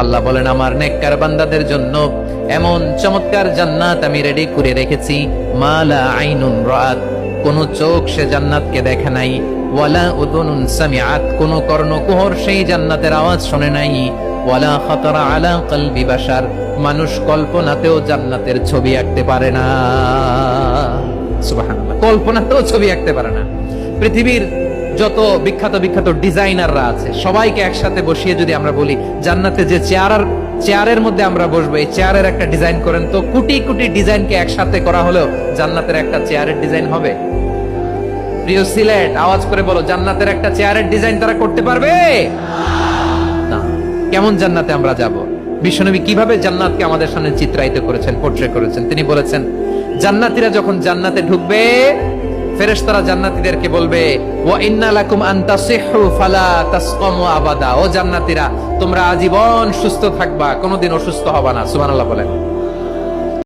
আল্লাহ বলেন আমার নেককার বান্দাদের জন্য এমন চমৎকার জান্নাত আমি রেডি করে রেখেছি, মালা আইনুন রাত, কোন চোখ সে জান্নাতকে দেখে নাই, ওয়ালা উযুনুন সামিআত, কোন কর্ণকুহর সেই জান্নাতের আওয়াজ শুনে নাই, ওয়ালা খাতারা আলা কলবি বাশার, মানুষ কল্পনাতেও জান্নাতের ছবি আঁকতে পারে না। সুবহানাল্লাহ, কল্পনাতেও ছবি আঁকতে পারে না। পৃথিবীর যত বিখ্যাত বিখ্যাত ডিজাইনাররা আছে সবাইকে একসাথে বসিয়ে যদি আমরা বলি জান্নাতে যে চেয়ারের মধ্যে আমরা বসবো, এই চেয়ারের একটা ডিজাইন করেন তো, কোটি কোটি ডিজাইনকে একসাথে করা হলেও জান্নাতের একটা চেয়ারের ডিজাইন হবে? প্রিয় সিলেট, আওয়াজ করে বলো, জান্নাতের একটা চেয়ারের ডিজাইন তারা করতে পারবে না। কেমন জান্নাতে আমরা যাব? বিশ্বনবী কিভাবে জান্নাতকে আমাদের সামনে চিত্রায়িত করেছেন, পোর্ট্রে করেছেন? তিনি বলেছেন, জান্নাতীরা যখন জান্নাতে ঢুকবে, ফেরেশতারা জান্নাতীদেরকে বলবে, ওয়া ইন্না লাকুম আন তাসিহু ফালা তাসকামু আবাদা, ও জান্নাতীরা তোমরা আজীবন সুস্থ থাকবা, কোনোদিন অসুস্থ হবা না। সুবহানাল্লাহ বলেন।